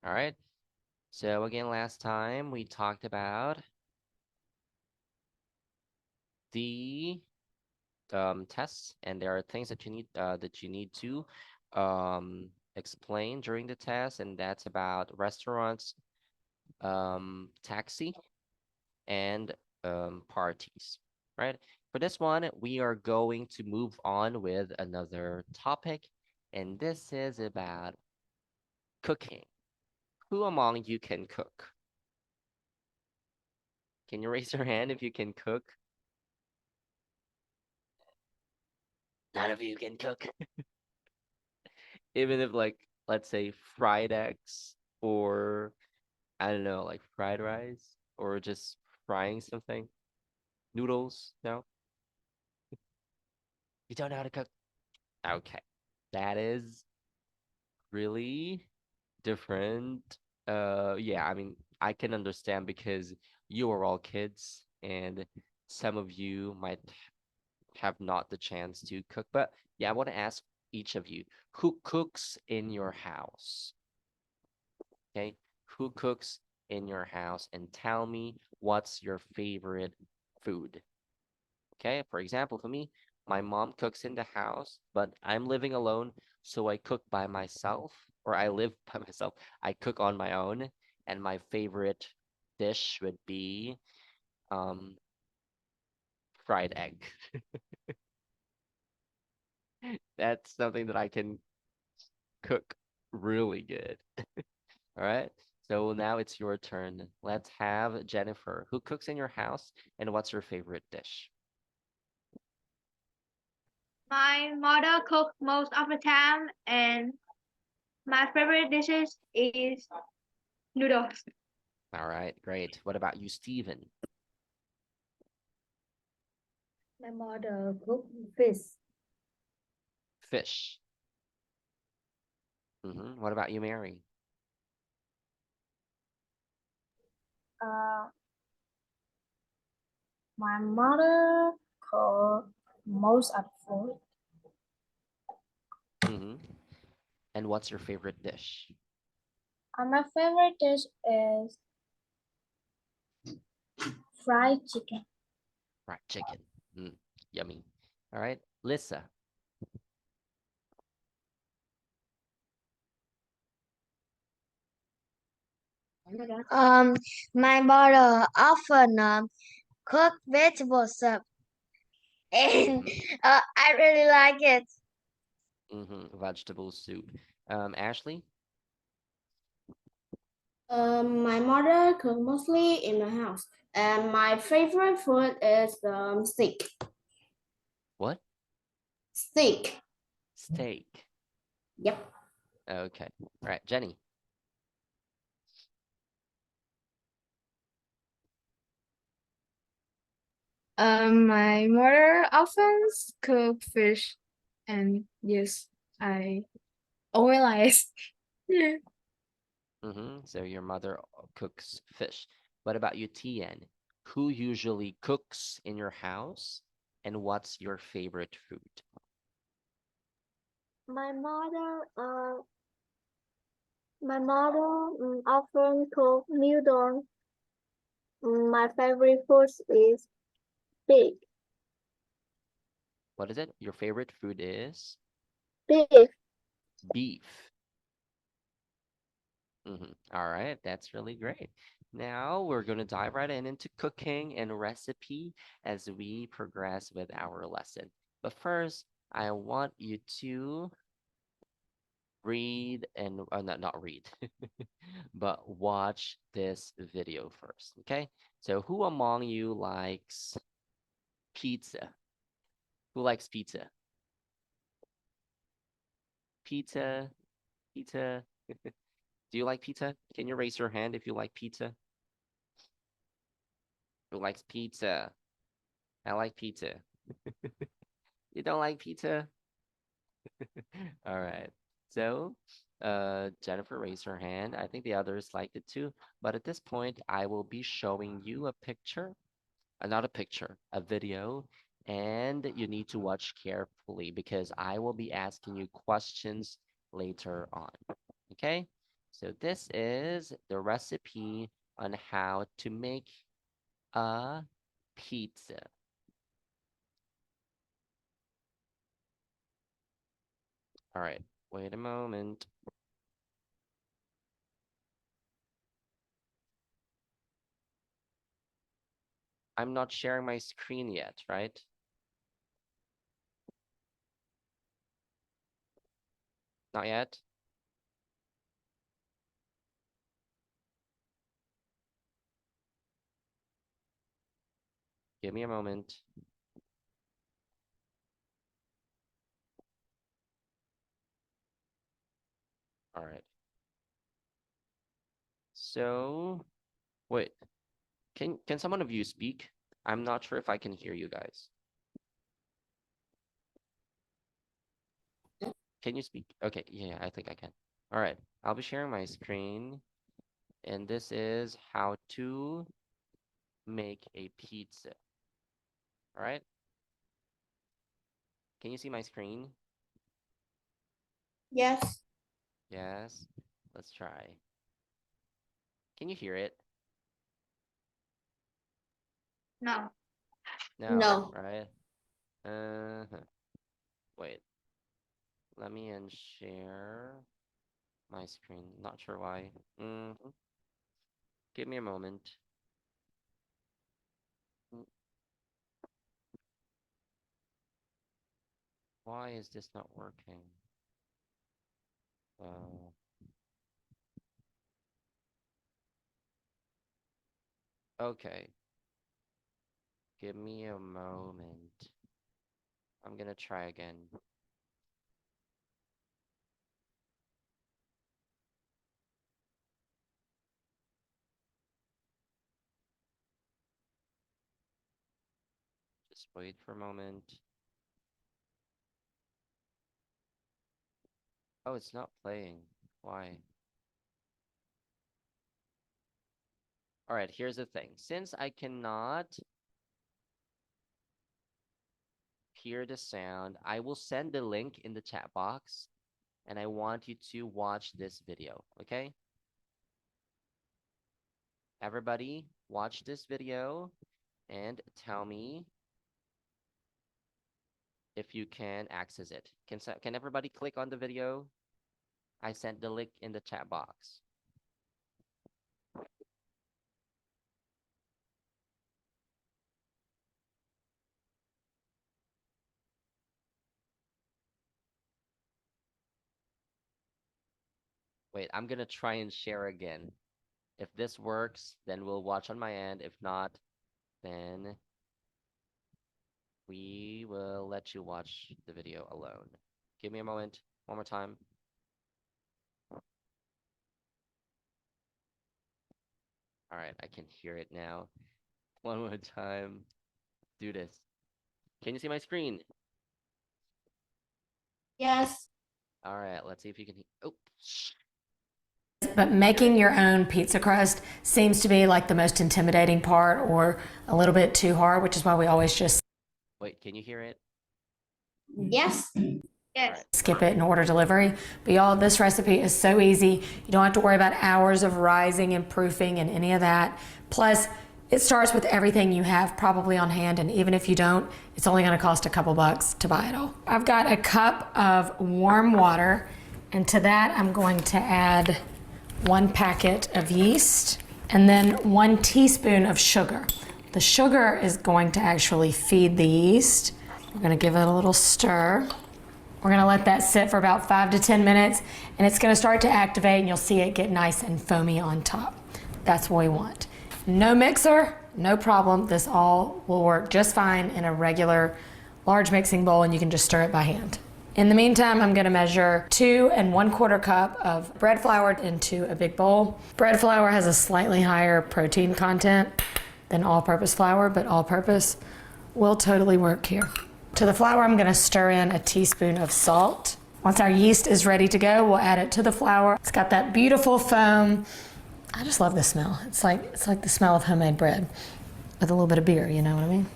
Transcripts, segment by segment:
All right. So again, last time we talked about the tests, and there are things that you need to explain during the test, and that's about restaurants, taxi, and parties, right? For this one, we are going to move on with another topic, and this is about cooking. Who among you can cook? Can you raise your hand if you can cook? None of you can cook. Even if like let's say fried eggs or I don't know, like fried rice or just frying something. Noodles, no? You don't know how to cook? Okay. That is really different. Yeah, I mean, I can understand because you are all kids and some of you might have not the chance to cook. But yeah, I want to ask each of you, who cooks in your house? Okay, who cooks in your house? And tell me what's your favorite food. Okay, for example, for me, my mom cooks in the house, but I'm living alone, so I cook by myself, or I live by myself. I cook on my own, and my favorite dish would be um fried egg. That's something that I can cook really good. All right. So now it's your turn. Let's have Jennifer. Who cooks in your house and what's your favorite dish? My mother cooks most of the time, and my favorite dishes is noodles. All right, great. What about you, Steven? My mother cook fish. Fish. What about you, Mary? Uh, my mother cook most of food. hmm And what's your favorite dish? My favorite dish is fried chicken. Right, chicken. Mm, yummy. All right, Lissa. Um, my mother often cook vegetable soup, and hmm I really like it. Vegetable soup. Ashley? My mother cook mostly in the house, and my favorite food is the steak. What? Steak. Steak. Yep. Okay. All right, Jenny. My mother often cook fish, and yes, I always like. So your mother cooks fish. What about you, Tien? Who usually cooks in your house, and what's your favorite food? My mother, uh, my mother often cook noodles. My favorite food is pig, What is it? Your favorite food is beef. beef. All right, that's really great. Now we're going to dive right into cooking and recipe as we progress with our lesson. But first, I want you to read and not read, but watch this video first. Okay. So who among you likes pizza? Who likes pizza? Pizza, pizza. Do you like pizza? Can you raise your hand if you like pizza? Who likes pizza? I like pizza. You don't like pizza? All right. So, Jennifer raised her hand. I think the others liked it too. But at this point, I will be showing you a picture, not a picture, a video, and you need to watch carefully because I will be asking you questions later on. Okay? So this is the recipe on how to make a pizza. All right, wait a moment. I'm not sharing my screen yet, right? Not yet? Give me a moment. All right. So, wait. Can someone of you speak? I'm not sure if I can hear you guys. Can you speak? Okay, yeah, I think I can. All right, I'll be sharing my screen, and this is how to make a pizza. All right. Can you see my screen? Yes. Yes. Let's try. Can you hear it? No. No. Right? Wait. Let me unshare my screen. Not sure why. Give me a moment. Why is this not working? Okay. Give me a moment. I'm gonna try again. Just wait for a moment. Oh, it's not playing. Why? All right, here's the thing. Since I cannot hear the sound, I will send the link in the chat box, and I want you to watch this video, okay? Everybody, watch this video and tell me if you can access it. Can everybody click on the video? I sent the link in the chat box. Wait, I'm gonna try and share again. If this works, then we'll watch on my end. If not, then we will let you watch the video alone. Give me a moment. One more time. All right, I can hear it now. One more time. Do this. Can you see my screen? Yes. All right, let's see if you can. Oh, But making your own pizza crust seems to be like the most intimidating part or a little bit too hard, which is why we always just wait, can you hear it? Yes. Yes. skip it and order delivery. But y'all, this recipe is so easy. You don't have to worry about hours of rising and proofing and any of that. Plus, it starts with everything you have probably on hand, and even if you don't, it's only going to cost a couple bucks to buy it all. I've got a cup of warm water, and to that I'm going to add 1 packet of yeast and then 1 teaspoon of sugar. The sugar is going to actually feed the yeast. We're going to give it a little stir. We're going to let that sit for about 5 to 10 minutes, and it's going to start to activate, and you'll see it get nice and foamy on top. That's what we want. No mixer, no problem. This all will work just fine in a regular large mixing bowl, and you can just stir it by hand. In the meantime, I'm going to measure 2 1/4 cup of bread flour into a big bowl. Bread flour has a slightly higher protein content than all-purpose flour, but all-purpose will totally work here. To the flour, I'm going to stir in a teaspoon of salt. Once our yeast is ready to go, we'll add it to the flour. It's got that beautiful foam. I just love the smell. It's like the smell of homemade bread with a little bit of beer, you know what I mean?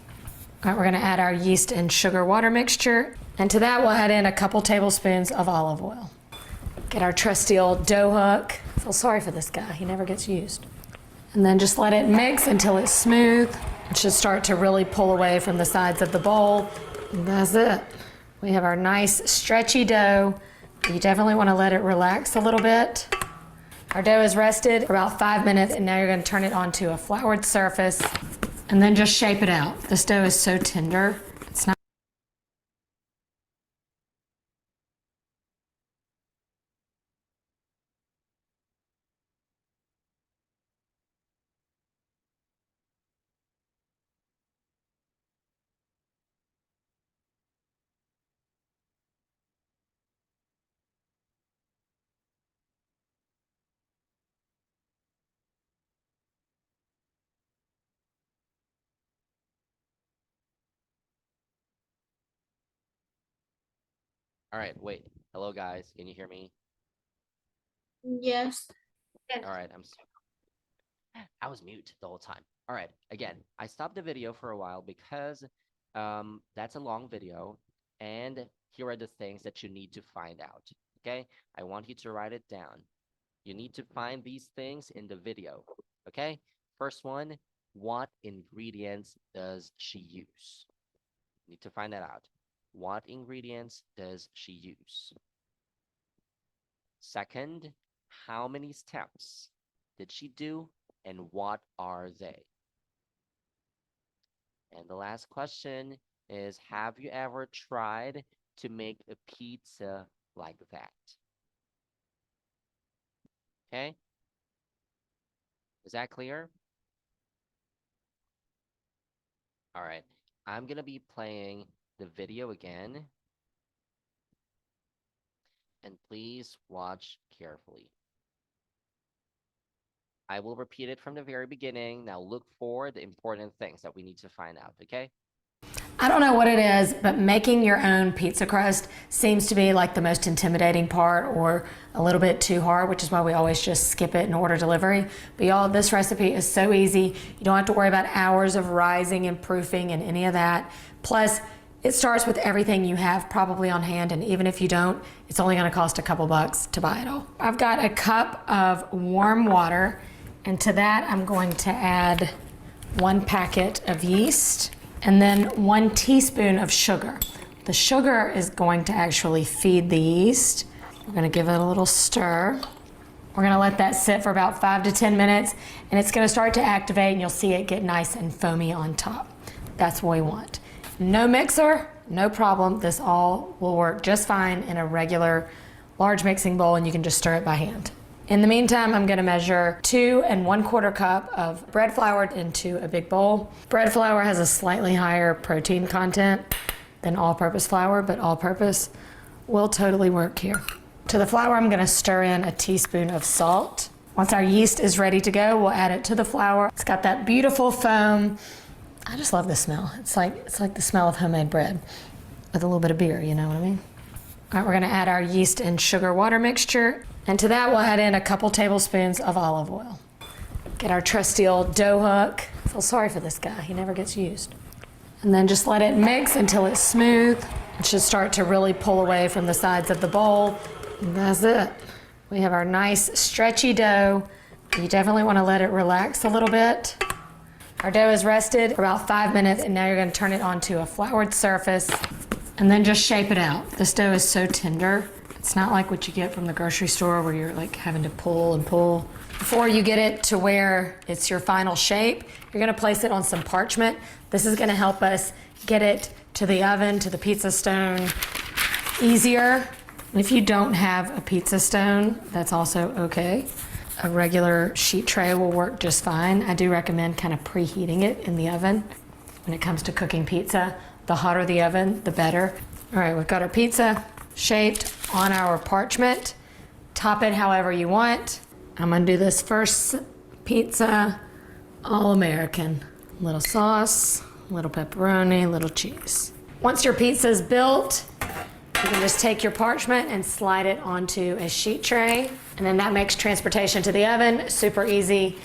All right, we're going to add our yeast and sugar water mixture. And to that, we'll add in a couple tablespoons of olive oil. Get our trusty old dough hook. I feel sorry for this guy, he never gets used. And then just let it mix until it's smooth. It should start to really pull away from the sides of the bowl. And that's it. We have our nice stretchy dough. You definitely want to let it relax a little bit. Our dough is rested for about 5 minutes, and now you're going to turn it onto a floured surface and then just shape it out. This dough is so tender. It's not. All right, wait. Hello, guys. Can you hear me? Yes. All right, I was mute the whole time. All right, again, I stopped the video for a while because that's a long video, and here are the things that you need to find out. Okay, I want you to write it down. You need to find these things in the video. Okay, first one, what ingredients does she use? You need to find that out. What ingredients does she use? Second, how many steps did she do and what are they? And the last question is, have you ever tried to make a pizza like that? Okay? Is that clear? All right, I'm gonna be playing the video again. And please watch carefully. I will repeat it from the very beginning. Now look for the important things that we need to find out, okay? I don't know what it is, but making your own pizza crust seems to be like the most intimidating part, or a little bit too hard, which is why we always just skip it and order delivery. But y'all, this recipe is so easy. You don't have to worry about hours of rising and proofing and any of that. Plus, it starts with everything you have probably on hand, and even if you don't, it's only going to cost a couple bucks to buy it all. I've got a cup of warm water, and to that I'm going to add 1 packet of yeast and then 1 teaspoon of sugar. The sugar is going to actually feed the yeast. We're going to give it a little stir. We're going to let that sit for about 5 to 10 minutes, and it's going to start to activate, and you'll see it get nice and foamy on top. That's what we want. No mixer, no problem. This all will work just fine in a regular large mixing bowl, and you can just stir it by hand. In the meantime, I'm gonna measure 2 1/4 cup of bread flour into a big bowl. Bread flour has a slightly higher protein content than all-purpose flour, but all-purpose will totally work here. To the flour, I'm gonna stir in a teaspoon of salt. Once our yeast is ready to go, we'll add it to the flour. It's got that beautiful foam. I just love the smell. It's like the smell of homemade bread with a little bit of beer, you know what I mean? All right, we're gonna add our yeast and sugar water mixture. And to that, we'll add in a couple tablespoons of olive oil. Get our trusty old dough hook. I feel sorry for this guy, he never gets used. And then just let it mix until it's smooth. It should start to really pull away from the sides of the bowl. And that's it. We have our nice stretchy dough. You definitely wanna let it relax a little bit. Our dough is rested for about 5 minutes, and now you're gonna turn it onto a floured surface and then just shape it out. This dough is so tender. It's not like what you get from the grocery store where you're like having to pull and pull. Before you get it to where it's your final shape, you're gonna place it on some parchment. This is gonna help us get it to the oven, to the pizza stone easier. If you don't have a pizza stone, that's also okay. A regular sheet tray will work just fine. I do recommend kind of preheating it in the oven. When it comes to cooking pizza, the hotter the oven, the better. All right, we've got our pizza shaped on our parchment. Top it however you want. I'm gonna do this first pizza, all American. Little sauce, little pepperoni, little cheese. Once your pizza's built, you can just take your parchment and slide it onto a sheet tray, and then that makes transportation to the oven super easy.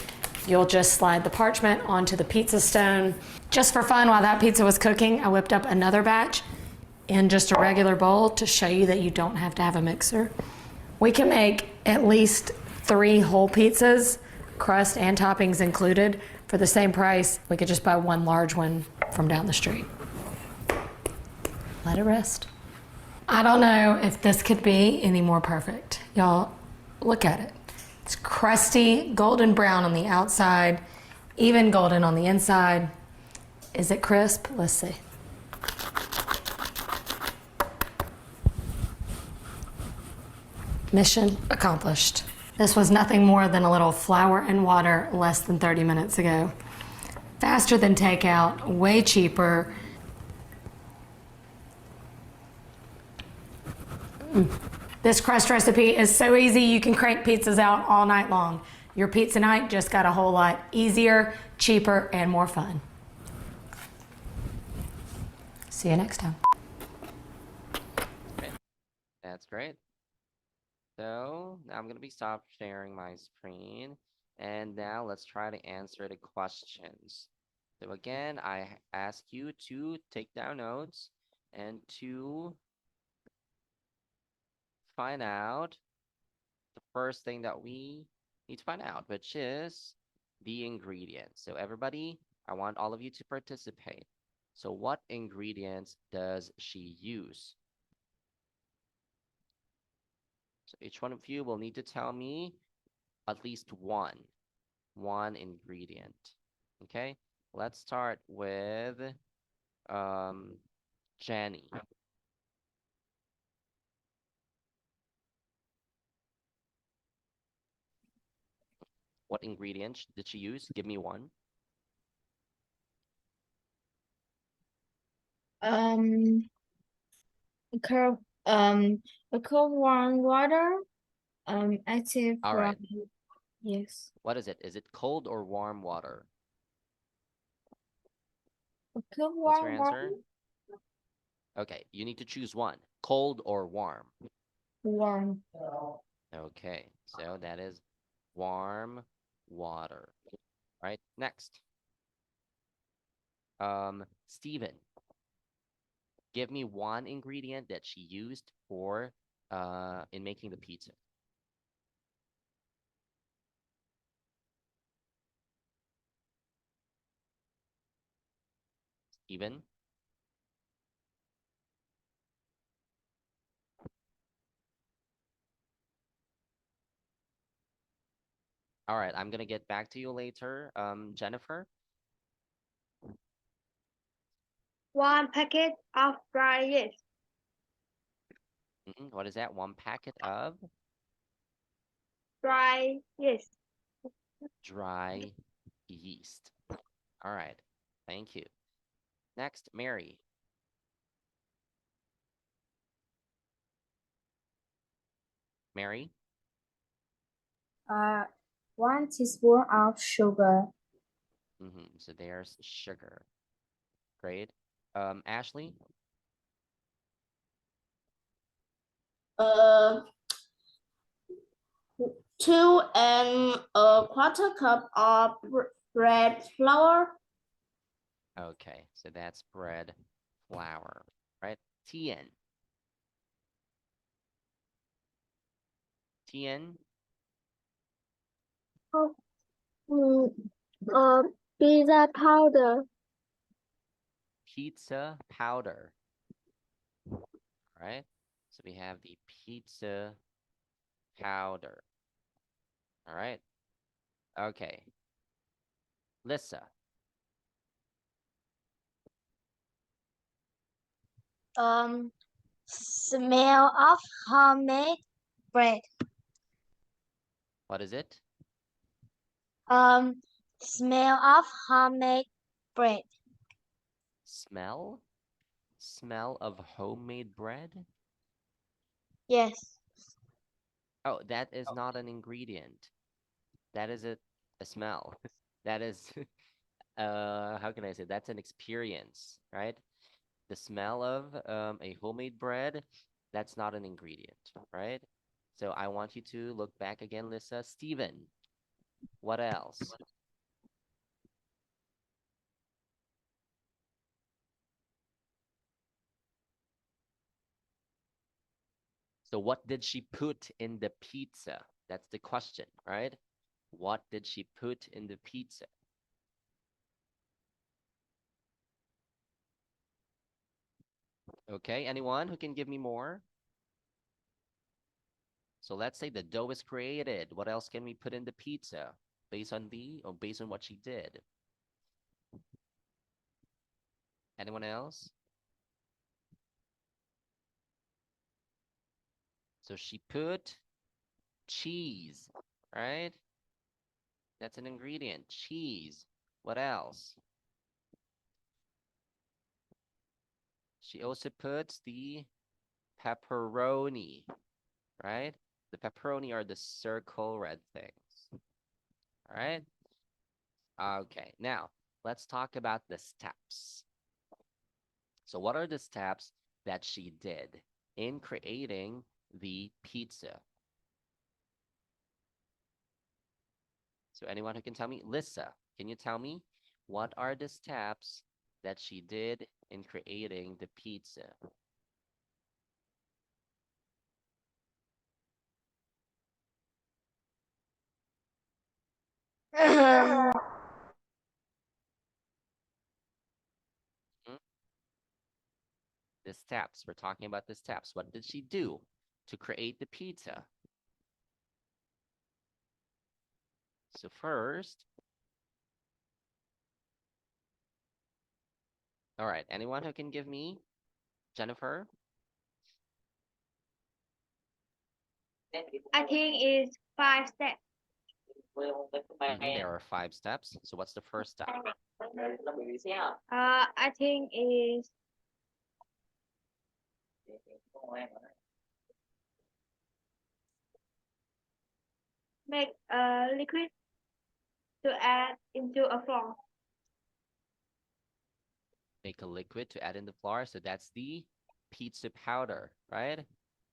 You'll just slide the parchment onto the pizza stone. Just for fun, while that pizza was cooking, I whipped up another batch in just a regular bowl to show you that you don't have to have a mixer. We can make at least 3 whole pizzas, crust and toppings included, for the same price. We could just buy 1 large one from down the street. Let it rest. I don't know if this could be any more perfect. Y'all, look at it. It's crusty, golden brown on the outside, even golden on the inside. Is it crisp? Let's see. Mission accomplished. This was nothing more than a little flour and water less than 30 minutes ago. Faster than takeout, way cheaper. This crust recipe is so easy, you can crank pizzas out all night long. Your pizza night just got a whole lot easier, cheaper, and more fun. See you next time. Okay. That's great. So now I'm going to be stop sharing my screen. And now let's try to answer the questions. So again, I ask you to take down notes and to find out the first thing that we need to find out, which is the ingredients. So everybody, I want all of you to participate. So what ingredients does she use? So each one of you will need to tell me at least one ingredient. Okay, let's start with Jenny. What ingredient did she use? Give me one. Cold, a cold warm water, active All right. yes. What is it? Is it cold or warm water? A cold What's your warm water, answer? Okay, you need to choose one. Cold or warm? warm. Okay, so that is warm water. Right, next. Steven. Give me one ingredient that she used for in making the pizza. Steven? All right, I'm gonna get back to you later. Jennifer? 1 packet of dry yeast. What is that? 1 packet of Dry yeast. dry yeast. All right, thank you. Next, Mary. Mary? 1 teaspoon of sugar. So there's sugar. Great. Ashley? 2¼ cup of bread flour. Okay, so that's bread flour, right? Tien. Tien? Pizza powder. Pizza powder. All right, so we have the pizza powder. All right. Okay. Lissa. Smell of homemade bread. What is it? Smell of homemade bread. Smell? Smell of homemade bread? Yes. Oh, that is not an ingredient. That is a smell. That is how can I say, that's an experience, right? The smell of a homemade bread, that's not an ingredient, right? So I want you to look back again, Lissa. Steven, what else? So what did she put in the pizza? That's the question, right? What did she put in the pizza? Okay, anyone who can give me more? So let's say the dough is created. What else can we put in the pizza based on based on what she did? Anyone else? So she put cheese, right? That's an ingredient, cheese. What else? She also puts the pepperoni, right? The pepperoni are the circle red things. All right. Okay, now let's talk about the steps. So what are the steps that she did in creating the pizza? So anyone who can tell me, Lisa, can you tell me what are the steps that she did in creating the pizza? The steps, we're talking about the steps. What did she do to create the pizza? So first, all right, anyone who can give me? Jennifer? I think it's 5 steps. There are 5 steps. So what's the first step? I think is make a liquid to add into a flour. Make a liquid to add in the flour. So that's the pizza powder, right?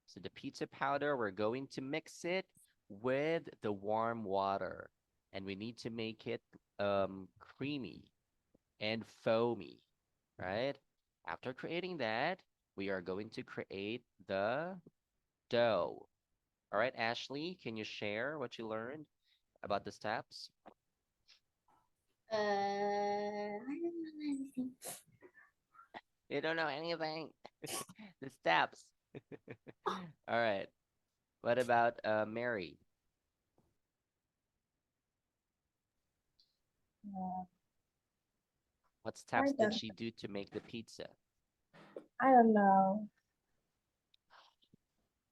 So the pizza powder, we're going to mix it with the warm water. And we need to make it creamy and foamy, right? After creating that, we are going to create the dough. All right, Ashley, can you share what you learned about the steps? I don't know anything. You don't know anything. The steps. All right. What about Mary? What steps did don't- she do to make the pizza? I don't know.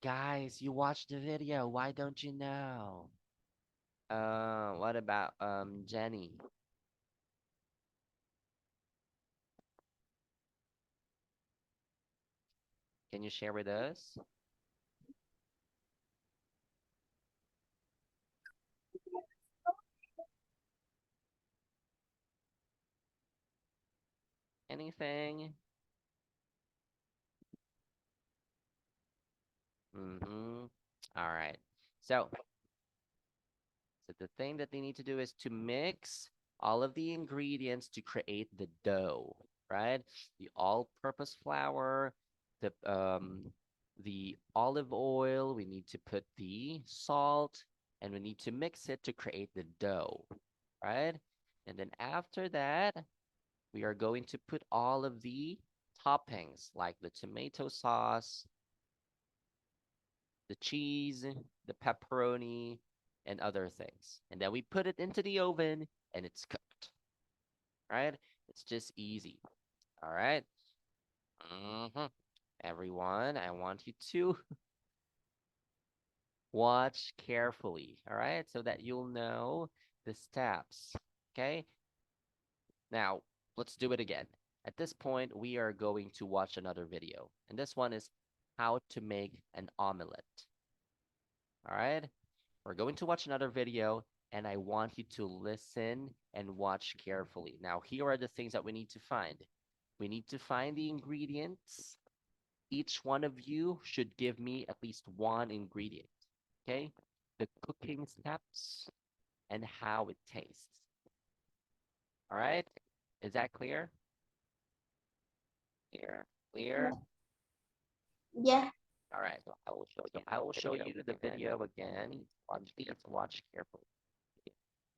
Guys, you watched the video. Why don't you know? What about Jenny? Can you share with us? Anything? Mm-hmm. All right. So the thing that they need to do is to mix all of the ingredients to create the dough, right? The all-purpose flour, the olive oil, we need to put the salt, and we need to mix it to create the dough, right? And then after that, we are going to put all of the toppings like the tomato sauce, the cheese, the pepperoni, and other things. And then we put it into the oven and it's cooked. Right? It's just easy. All right. Everyone, I want you to watch carefully. All right. So that you'll know the steps. Okay. Now, let's do it again. At this point, we are going to watch another video. And this one is how to make an omelet. All right. We're going to watch another video and I want you to listen and watch carefully. Now, here are the things that we need to find. We need to find the ingredients. Each one of you should give me at least one ingredient, okay? The cooking steps and how it tastes. All right? Is that clear? Clear? Yeah. All right, so I will show you the video again. You have to watch carefully.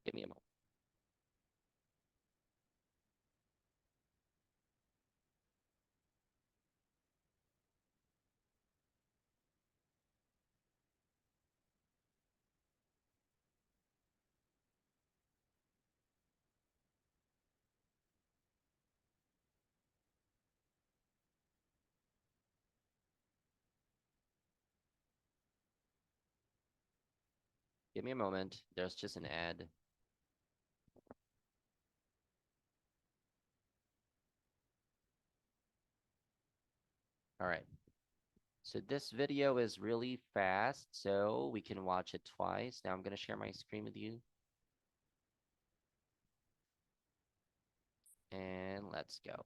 Give me a moment. Give me a moment. There's just an ad. All right. So this video is really fast, so we can watch it twice. Now I'm going to share my screen with you. And let's go.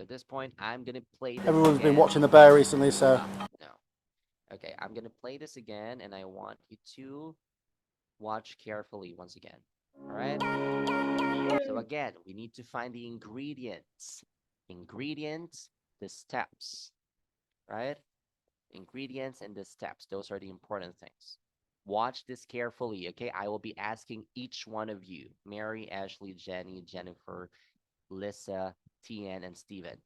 At this point, I'm gonna play this Everyone's been again. watching The Bear recently, so No. Okay, I'm gonna play this again, and I want you to watch carefully once again. All right? So again, we need to find the ingredients. Ingredients, the steps. Right? Ingredients and the steps. Those are the important things. Watch this carefully, okay? I will be asking each one of you, Mary, Ashley, Jenny, Jennifer, Lissa, Tian, and Steven.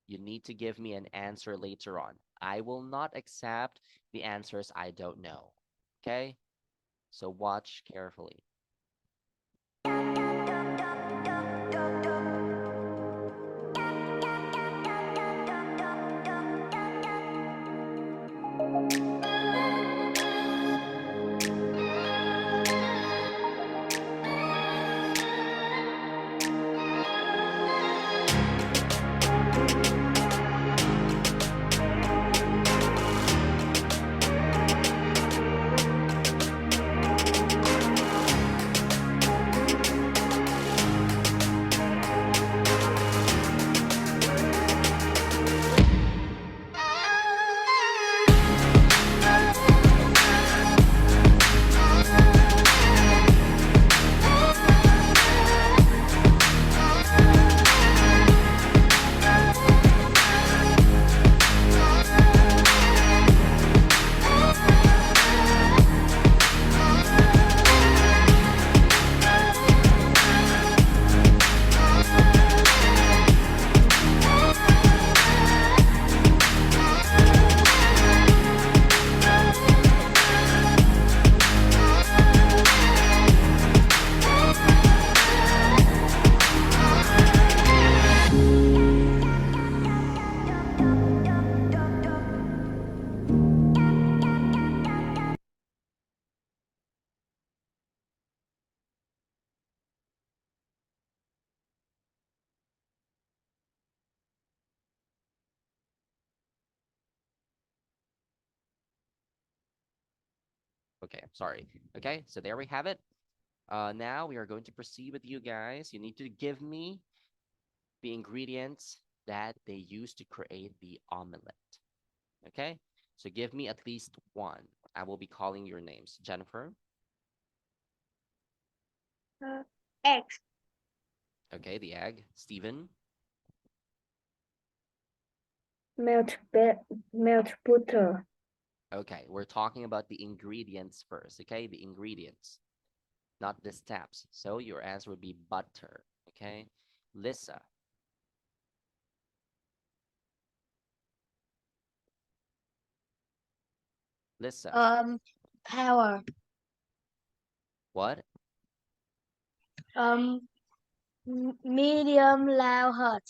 You need to give me an answer later on. I will not accept the answers I don't know. Okay? So watch carefully. Okay, I'm sorry. Okay, so there we have it. Now we are going to proceed with you guys. You need to give me the ingredients that they use to create the omelet. Okay, so give me at least one. I will be calling your names. Jennifer. Eggs. Okay, the egg. Stephen. Melt butter. Okay, we're talking about the ingredients first. Okay, the ingredients, not the steps. So your answer would be butter. Okay, Lisa. Lisa. Power. What? Medium loud hot.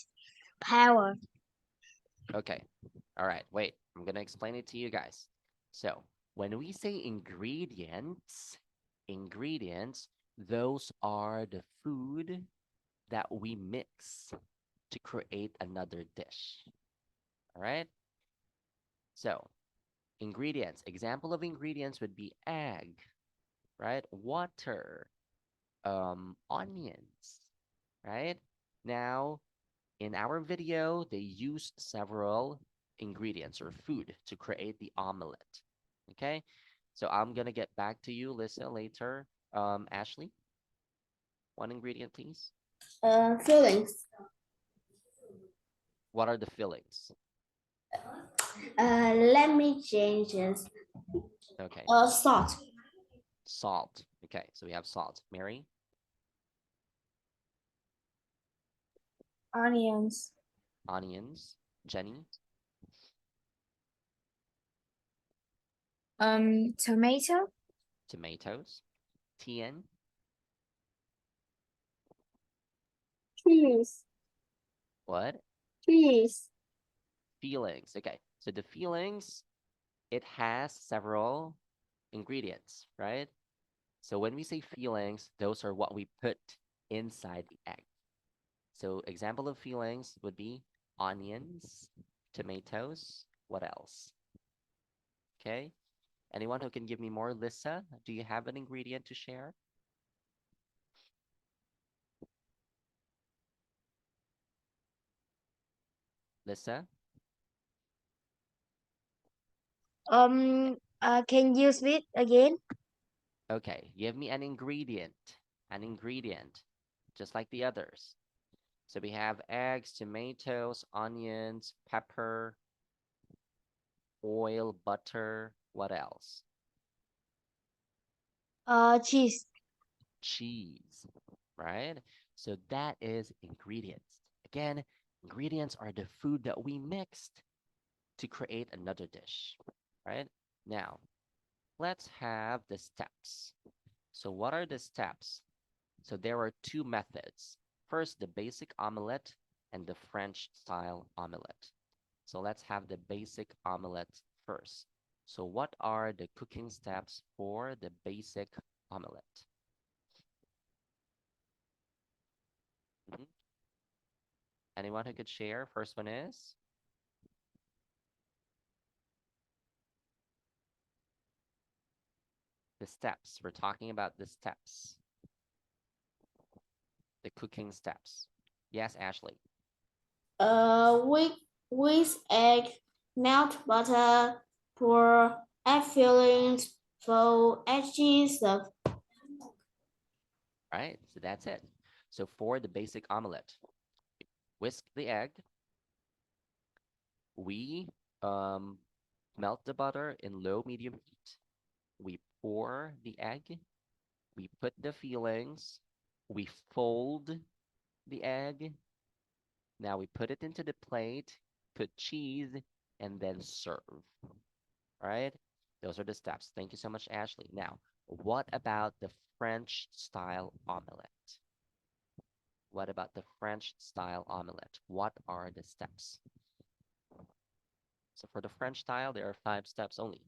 Power. Okay. All right. Wait, I'm gonna explain it to you guys. So when we say ingredients, those are the food that we mix to create another dish. All right. So ingredients, example of ingredients would be egg, right? Water, onions, right? Now, in our video, they use several ingredients or food to create the omelet. Okay, so I'm gonna get back to you, Lisa, later. Ashley, one ingredient, please. Fillings. What are the fillings? Let me change this. Okay, Salt. salt. Okay, so we have salt. Mary, Onions. onions. Jenny, Tomato. tomatoes. Tien, Cheese. what? Cheese. Fillings. Okay, so the fillings, it has several ingredients, right? So when we say fillings, those are what we put inside the egg. So example of fillings would be onions, tomatoes. What else? Okay. Anyone who can give me more? Lisa, do you have an ingredient to share? Lisa? Can you speak again? Okay, give me an ingredient. An ingredient, just like the others. So we have eggs, tomatoes, onions, pepper, oil, butter. What else? Cheese. Cheese, right? So that is ingredients. Again, ingredients are the food that we mixed to create another dish, right? Now, let's have the steps. So what are the steps? So there are two methods. First, the basic omelette and the French style omelette. So let's have the basic omelette first. So what are the cooking steps for the basic omelette? Mhm. Anyone who could share? First one is? The steps. We're talking about the steps. The cooking steps. Yes, Ashley. Whisk egg, melt butter, pour egg fillings, fold egg cheese, serve. Right? So that's it. So for the basic omelette, whisk the egg. We melt the butter in low medium heat. We pour the egg. We put the fillings. We fold the egg. Now we put it into the plate, put cheese, and then serve. Right? Those are the steps. Thank you so much, Ashley. Now, what about the French style omelette? What about the French style omelette? What are the steps? So for the French style, there are 5 steps only.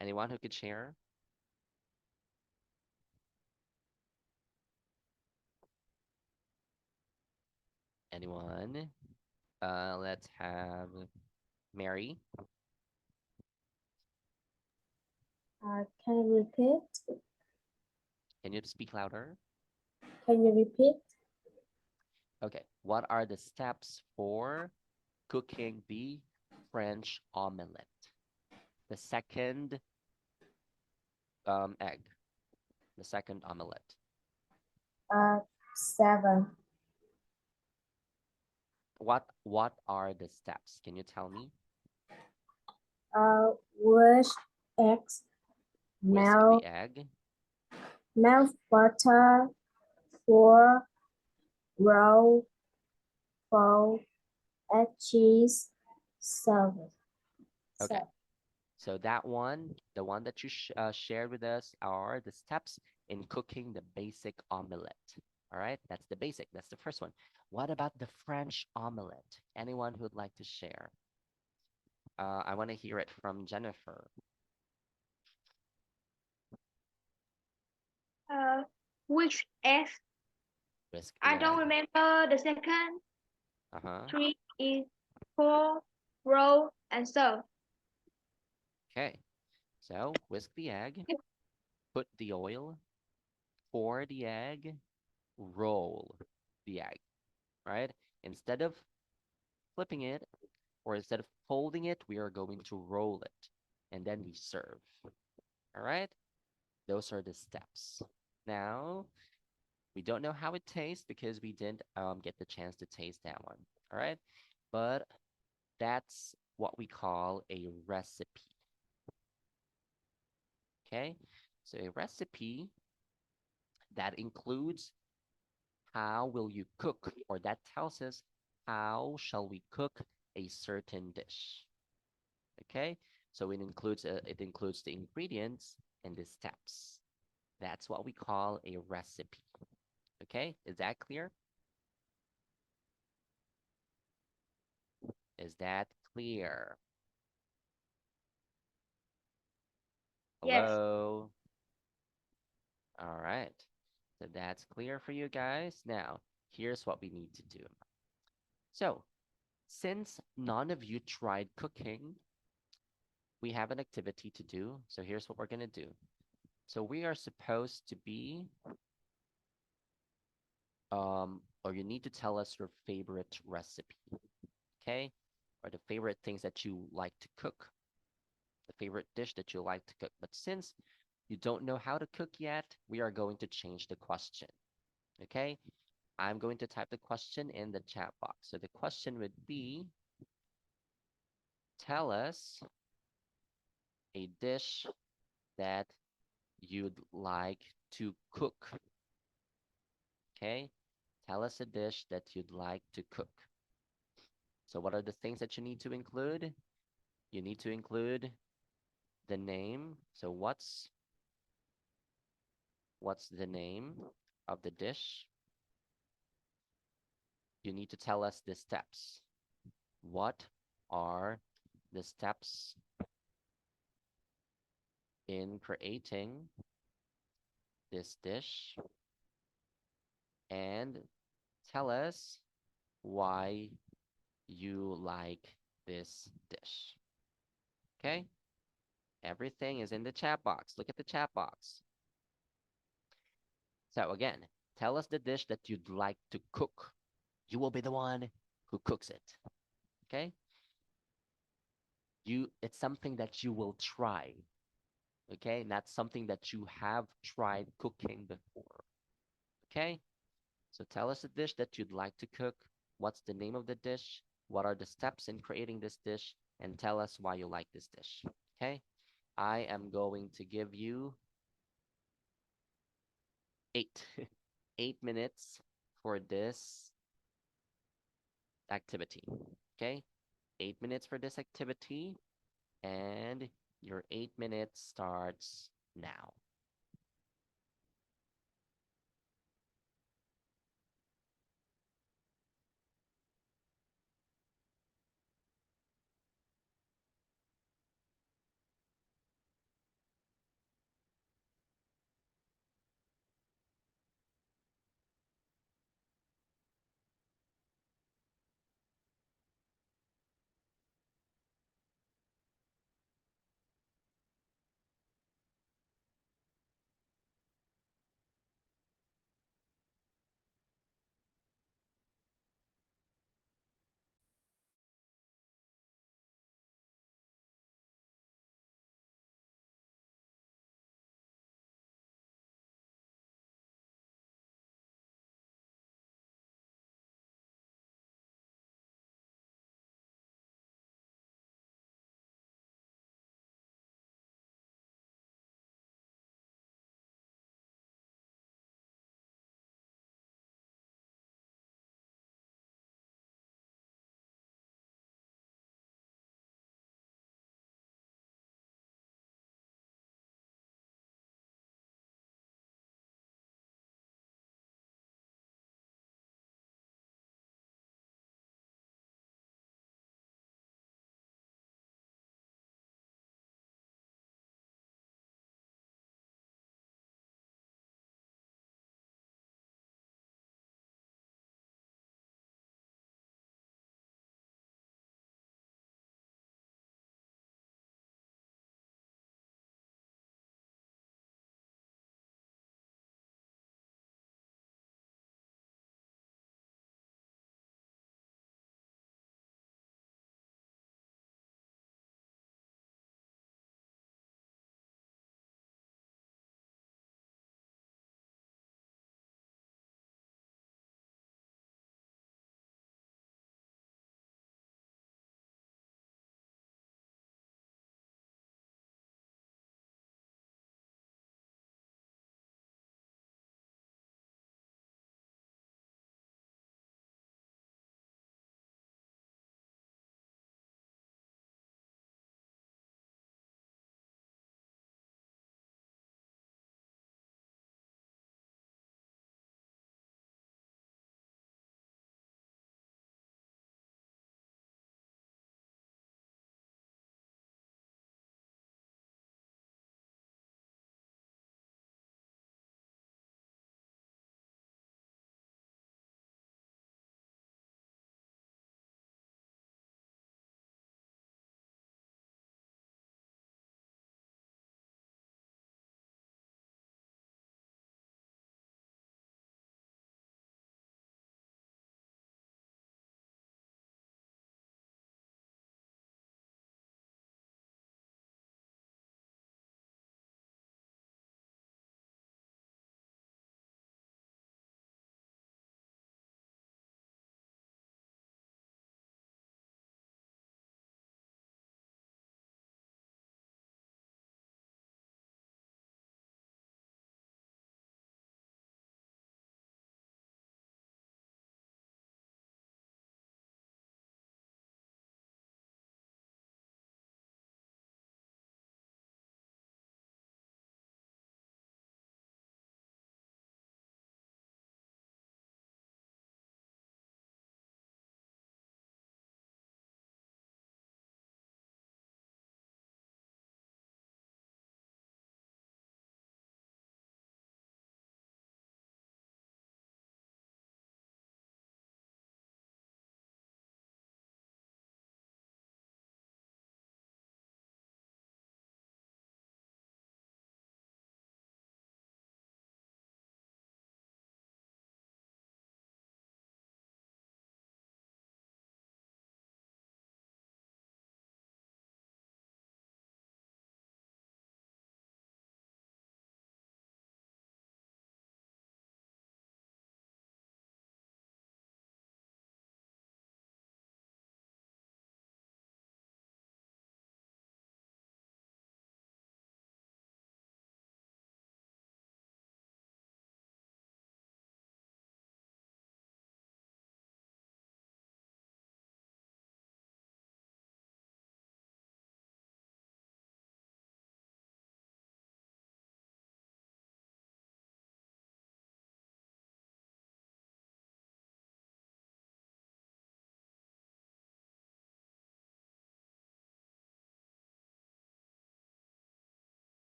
Anyone who could share? Anyone? Let's have Mary. Can you repeat? Can you speak louder? Can you repeat? Okay. What are the steps for cooking the French omelette? the second egg, the second omelette? 7. What are the steps? Can you tell me? Wash eggs, Whisk melt, the egg. melt butter, pour, roll, fold, add cheese, serve. Okay. So that one, the one that you shared with us, are the steps in cooking the basic omelette. All right, that's the basic. That's the first one. What about the French omelette? Anyone who'd like to share? I want to hear it from Jennifer. Which F? Whisk the I don't egg. remember the second. Uh-huh. 3 is pour, roll, and serve. Okay. So whisk the egg, put the oil, pour the egg, roll the egg, right? Instead of flipping it, or instead of folding it, we are going to roll it, and then we serve. All right? Those are the steps. Now, we don't know how it tastes because we didn't get the chance to taste that one. All right? But that's what we call a recipe. Okay? So a recipe that includes how will you cook, or that tells us how shall we cook a certain dish. Okay? So it includes the ingredients and the steps. That's what we call a recipe. Okay? Is that clear? Is that clear? Yes. Hello? All right. So that's clear for you guys. Now, here's what we need to do. So, since none of you tried cooking, we have an activity to do. So here's what we're going to do. So we are supposed to be, or you need to tell us your favorite recipe, okay? Or the favorite things that you like to cook, the favorite dish that you like to cook. But since you don't know how to cook yet, we are going to change the question, okay? I'm going to type the question in the chat box. So the question would be, tell us a dish that you'd like to cook. Okay? Tell us a dish that you'd like to cook. So what are the things that you need to include? You need to include the name. So what's the name of the dish? You need to tell us the steps. What are the steps in creating this dish? And tell us why you like this dish. Okay? Everything is in the chat box. Look at the chat box. So again, tell us the dish that you'd like to cook. You will be the one who cooks it. Okay? It's something that you will try. Okay? Not something that you have tried cooking before. Okay? So tell us a dish that you'd like to cook. What's the name of the dish? What are the steps in creating this dish? And tell us why you like this dish. Okay? I am going to give you 8 8 minutes for this activity. Okay? 8 minutes for this activity, and your 8 minutes starts now.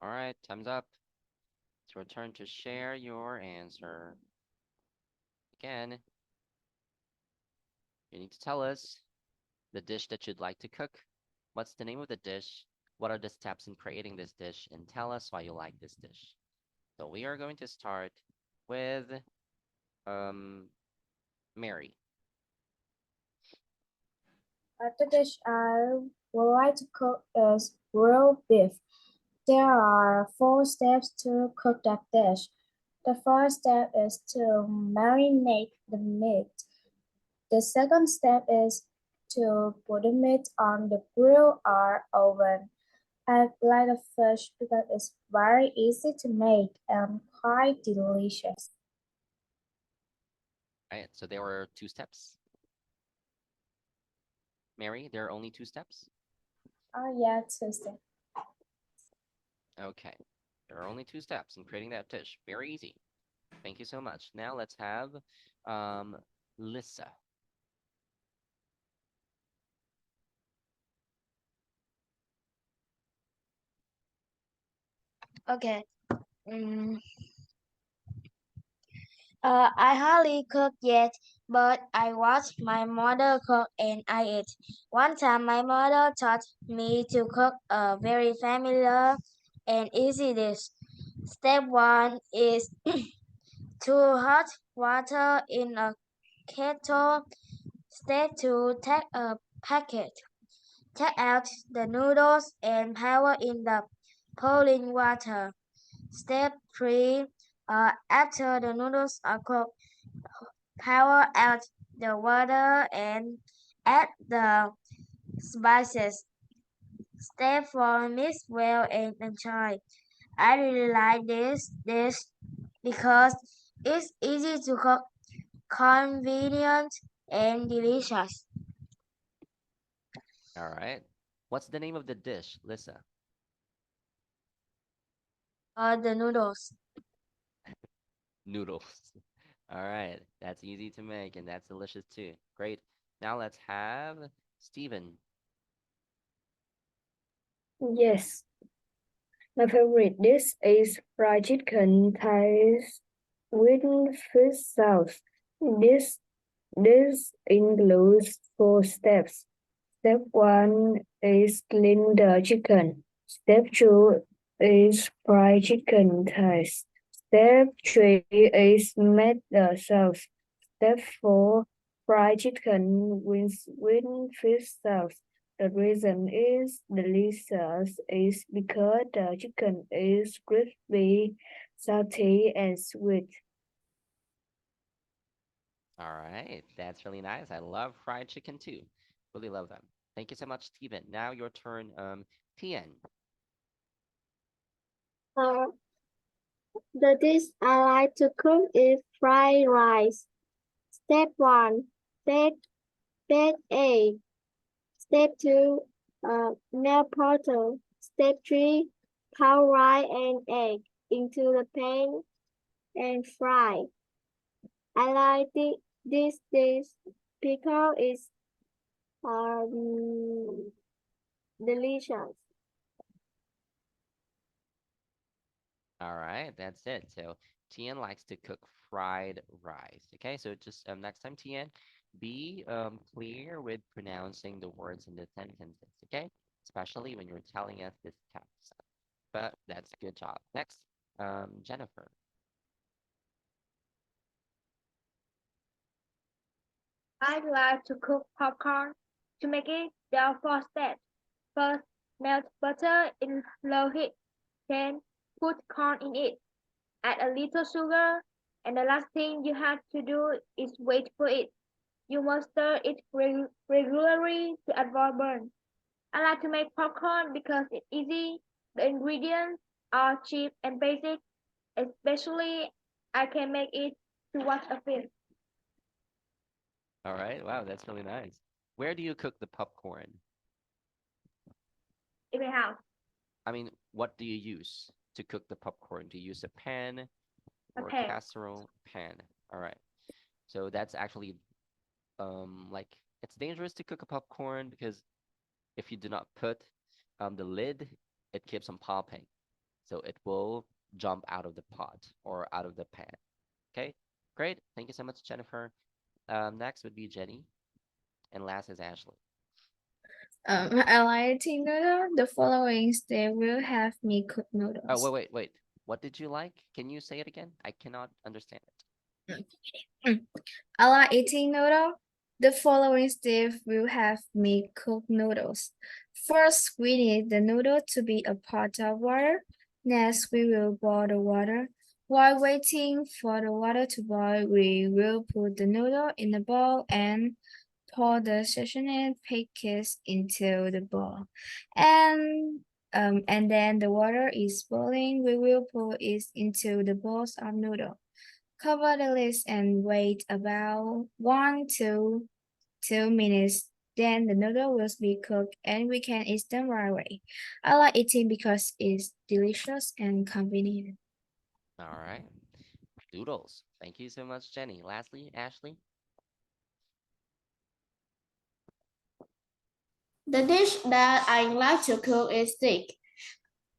All right, time's up. It's your turn to share your answer. Again, you need to tell us the dish that you'd like to cook. What's the name of the dish? What are the steps in creating this dish? And tell us why you like this dish. So we are going to start with Mary. The dish I would like to cook is grilled beef. There are 4 steps to cook that dish. The first step is to marinate the meat. The second step is to put the meat on the grill or oven. I like the fish because it's very easy to make and quite delicious. Right, so there were 2 steps. Mary, there are only 2 steps? Oh yeah, 2 steps. Okay, there are only 2 steps in creating that dish. Very easy. Thank you so much. Now let's have Lissa. Okay. I hardly cook yet, but I watched my mother cook and I ate. One time, my mother taught me to cook a very familiar and easy dish. Step 1 is to hot water in a kettle. Step 2, take a packet. Take out the noodles and pour in the boiling water. Step 3, after the noodles are cooked, pour out the water and add the spices. Step 4, mix well and enjoy. I really like this dish because it's easy to cook, convenient, and delicious. All right. What's the name of the dish, Lissa? The noodles. Noodles. All right, that's easy to make and that's delicious too. Great. Now let's have Steven. Yes. My favorite dish is fried chicken thighs with fish sauce. This this includes 4 steps. Step 1 is clean the chicken. Step 2 is fry chicken thighs. Step 3 is make the sauce. Step 4, fry chicken with fish sauce. The reason is delicious is because the chicken is crispy, salty, and sweet. All right, that's really nice. I love fried chicken too. Really love them. Thank you so much, Steven. Now your turn, Tian. The dish I like to cook is fried rice. Step 1, bake egg. Step 2, melt butter. Step 3, pour rice and egg into the pan and fry. I like this dish because it's delicious. All right, that's it. So Tian likes to cook fried rice. Okay, so just next time, Tian, be clear with pronouncing the words in the sentences. Okay, especially when you're telling us this text. But that's a good job. Next, Jennifer. I like to cook popcorn. To make it, there are 4 steps. First, melt butter in low heat. Then, put corn in it. Add a little sugar. And the last thing you have to do is wait for it. You must stir it regularly to avoid burn. I like to make popcorn because it's easy. The ingredients are cheap and basic. Especially, I can make it to watch a film. All right, wow, that's really nice. Where do you cook the popcorn? In my house, I mean, what do you use to cook the popcorn? Do you use a pan A or pan. casserole? Pan. All right. So that's actually like it's dangerous to cook a popcorn because if you do not put the lid, it keeps on popping. So it will jump out of the pot or out of the pan. Okay, great. Thank you so much, Jennifer. Next would be Jenny, and last is Ashley. I like eating noodle. The following step will have me cook noodles. Oh, wait. What did you like? Can you say it again? I cannot understand it. I like eating noodle. The following step will have me cook noodles. First, we need the noodle to be a pot of water. Next, we will boil the water. While waiting for the water to boil, we will put the noodle in the bowl and pour the seasoned packets into the bowl. And then the water is boiling, we will put it into the bowls of noodle. Cover the lid and wait about 1 to 2 minutes. Then the noodle will be cooked and we can eat them right away. I like eating because it's delicious and convenient. All right. Doodles. Thank you so much, Jenny. Lastly, Ashley. The dish that I like to cook is steak.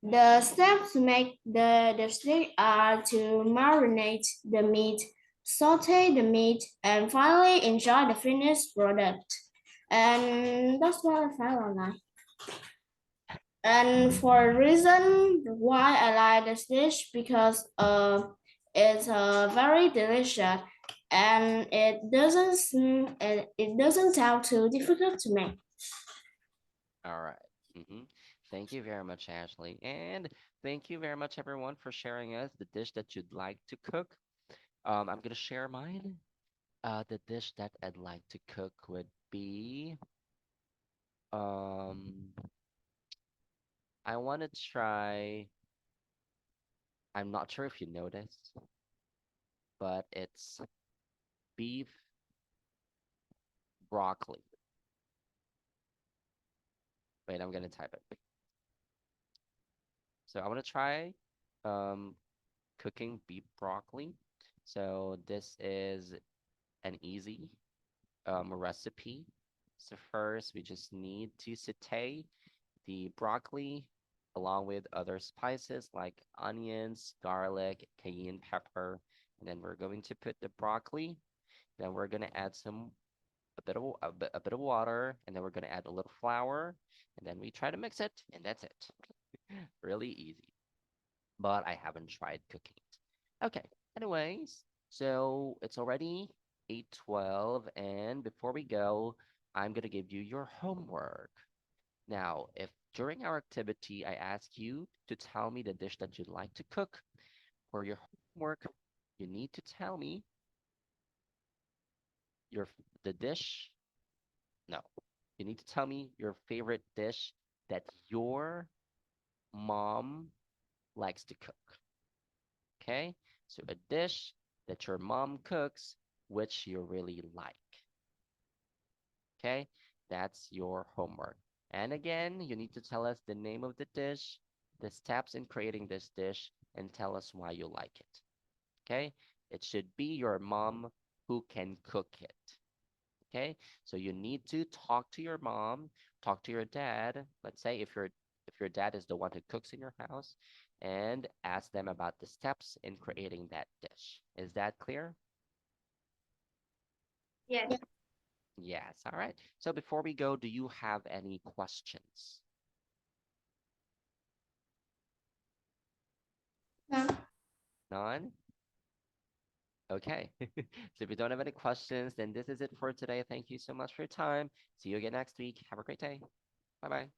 The steps to make the steak are to marinate the meat, saute the meat, and finally enjoy the finished product. And that's what I found online. And for a reason why I like this dish because it's very delicious and it doesn't sound too difficult to make. All right. Thank you very much, Ashley. And thank you very much, everyone, for sharing us the dish that you'd like to cook. I'm gonna share mine. The dish that I'd like to cook would be I want to try. I'm not sure if you know this, but it's beef broccoli. Wait, I'm gonna type it. So I want to try cooking beef broccoli. So this is an easy recipe. So first, we just need to saute the broccoli along with other spices like onions, garlic, cayenne pepper, and then we're going to put the broccoli. Then we're gonna add a bit of water, and then we're gonna add a little flour, and then we try to mix it, and that's it. Really easy. But I haven't tried cooking it. Okay. Anyways, so it's already 8:12, and before we go, I'm gonna give you your homework. Now, if during our activity I ask you to tell me the dish that you'd like to cook, for your homework, you need to tell me the dish. No, you need to tell me your favorite dish that your mom likes to cook. Okay? So a dish that your mom cooks, which you really like. Okay? That's your homework. And again, you need to tell us the name of the dish, the steps in creating this dish, and tell us why you like it. Okay? It should be your mom who can cook it. Okay? So you need to talk to your mom, talk to your dad. Let's say if your dad is the one who cooks in your house, and ask them about the steps in creating that dish. Is that clear? Yes. Yes. All right. So before we go, do you have any questions? No. None? Okay. So if you don't have any questions, then this is it for today. Thank you so much for your time. See you again next week. Have a great day. Bye-bye.